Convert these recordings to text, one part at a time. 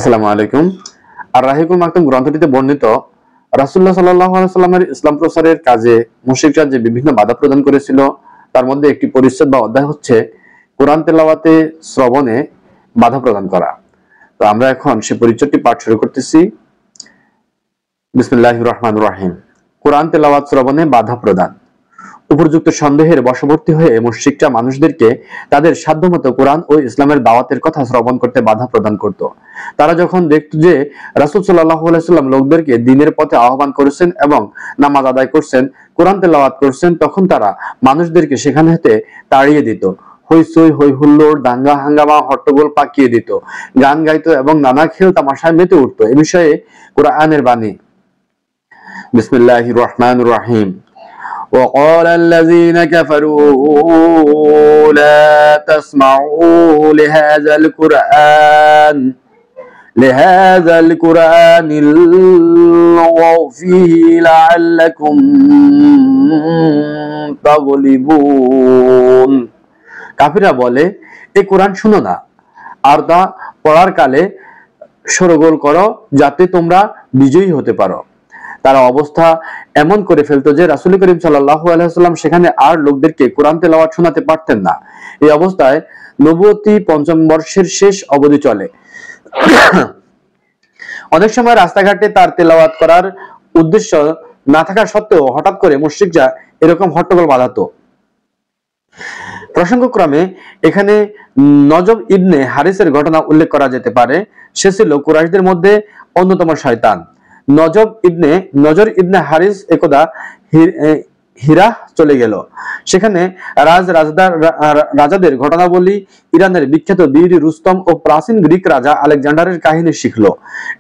আসসালামু আলাইকুম। আর রাহিকুল মাকতুম গ্রন্থটিতে বর্ণিত রাসূলুল্লাহ সাল্লাল্লাহু আলাইহি সাল্লামের ইসলাম প্রচারের কাজে মুশরিকরা যে বিভিন্ন বাধা প্রদান করেছিল তার মধ্যে একটি পরিচ্ছেদ বা অধ্যায় হচ্ছে কোরআন তেলাওয়াতে শ্রবণে বাধা প্রদান করা। তো আমরা এখন সেই পরিচ্ছেদটি পাঠ শুরু করতেছি। বিসমিল্লাহির রহমানির রহিম। কোরআন তেলাওয়াত শ্রবণে বাধা প্রদান। উপযুক্ত সন্দেহের বশবর্তী হয়ে মুশরিকরা মানুষদেরকে তাদের সাধ্যমতো কোরআন ও ইসলামের দাওয়াতের কথা শ্রবণ করতে বাধা প্রদান করত। তারা যখন দেখত যে রাসূল সাল্লাল্লাহু আলাইহি সাল্লাম লোকদেরকে দ্বীনের পথে আহ্বান করেছেন এবং নামাজ আদায় করছেন, কোরআন তেলাওয়াত করছেন, তখন তারা মানুষদেরকে সেখান হতে তাড়িয়ে দিত। হইচই, হই হুল্লোড়, দাঙ্গা হাঙ্গামা, হট্টগোল পাকিয়ে দিত, গান গাইতো এবং নানা খেল তামাশায় মেতে উঠতো। এ বিষয়ে কোরআনের বাণী। বিসমিল্লাহির রহমানির রহিম। وقال الذين كفروا لا تسمعوا لهذا القرآن الغوا فيه لعلكم تغلبون। কাফিররা বলে, এই কোরআন শুনো না আর তা পড়ার কালে শোরগোল করো যাতে তোমরা বিজয়ী হতে পারো। তারা অবস্থা এমন করে ফেলতো যে রাসূল করিম সাল্লাল্লাহু আলাইহি ওয়াসাল্লাম সেখানে আর লোকদেরকে কোরআন তেলাওয়াত শোনাতে পারতেন না। এই অবস্থায় নবুয়তি পঞ্চম বর্ষের শেষ অবধি চলে। অনেক সময় রাস্তাঘাটে তার তেলাওয়াত করার উদ্দেশ্য না থাকা সত্ত্বেও হঠাৎ করে মুশরিকরা এরকম হট্টগোল বাঁধাতো। প্রসঙ্গক্রমে এখানে নজব ইবনে হারিসের ঘটনা উল্লেখ করা যেতে পারে। সে ছিল কুরাইশদের মধ্যে অন্যতম শয়তান। নজর ইবনে হারিস একদা হিরা চলে গেল। সেখানে রাজাদের ঘটনাবলী, ইরানের বিখ্যাত বীর রুস্তম ও প্রাচীন গ্রিক রাজা আলেকজান্ডারের কাহিনী শিখলো।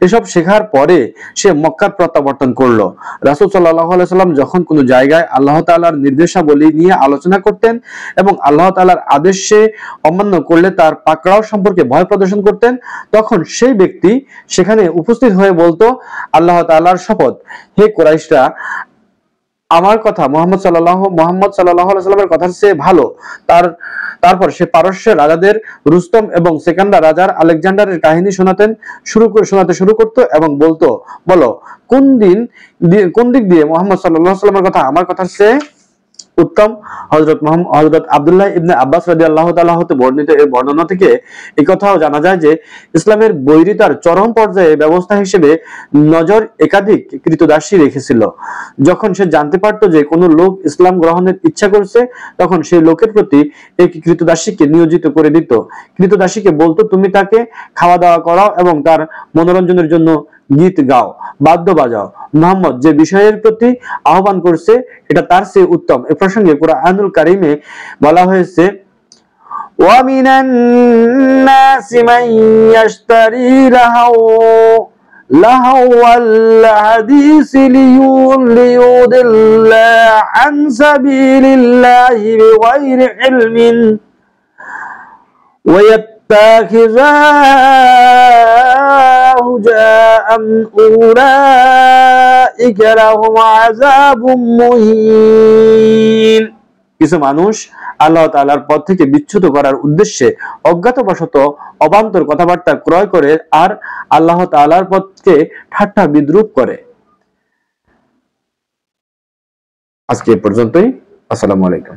এসব শেখার পরে সে মক্কার প্রত্যাবর্তন করলো। রাসূল সাল্লাল্লাহু আলাইহি সাল্লাম যখন কোনো জায়গায় আল্লাহ তাআলার নির্দেশাবলী নিয়ে আলোচনা করতেন এবং আল্লাহ তাআলার আদেশে অমান্য করলে তার পাকড়াও সম্পর্কে ভয় প্রদর্শন করতেন, তখন সেই ব্যক্তি সেখানে উপস্থিত হয়ে বলতো, আল্লাহ তাআলার শপথ, হে কুরাইশরা, আমার কথা মুহাম্মদ সাল্লাল্লাহু আলাইহি সাল্লামের কথার চেয়ে ভালো। তারপর সে পারস্যের রাজাদের রুস্তম এবং সেকান্দার রাজার আলেকজান্ডারের কাহিনী শোনাতে শুরু করত এবং বলতো, বলো কোন দিক দিয়ে মুহাম্মদ সাল্লাল্লাহু আলাইহি সাল্লামের কথা আমার কথার চেয়ে উত্তম। হযরত আব্দুল্লাহ ইবনে আব্বাস রাদিয়াল্লাহু তাআলা হতে বর্ণিত এই বর্ণনা থেকে এই কথাও জানা যায় যে ইসলামের বৈরিতার চরম পর্যায়ে ব্যবস্থা হিসেবে নজর একাধিক কৃতদাসী রেখেছিল। যখন সে জানতে পারত যে কোনো লোক ইসলাম গ্রহণের ইচ্ছা করছে, তখন সেই লোকের প্রতি এক কৃতদাসীকে নিয়োজিত করে দিত। কৃতদাসীকে বলতো, তুমি তাকে খাওয়া দাওয়া করাও এবং তার মনোরঞ্জনের জন্য গীত গাও, বাদ্য বাজাও। মুহাম্মদ যে বিষয়ের প্রতি আহ্বান করছে এটা তার চেয়ে উত্তম। এ প্রসঙ্গে কুরআনুল কারীমে বলা হয়েছে, ওয়া মিনান নাসি মান ইয়াশতারি লাহাওয়াল হাদিসি লিয়ুদিল্লা আন সাবিলিল্লাহি বিগাইরি ইলমিন ওয়া ইয়াত্তাখিযা কিছু মানুষ আল্লাহ তাআলার পথ থেকে বিচ্যুত করার উদ্দেশ্যে অজ্ঞাতবশত অবান্তর কথাবার্তা ক্রয় করে আর আল্লাহ তাআলার পথকে ঠাট্টা বিদ্রূপ করে। আজকে এ পর্যন্তই। আসসালামু আলাইকুম।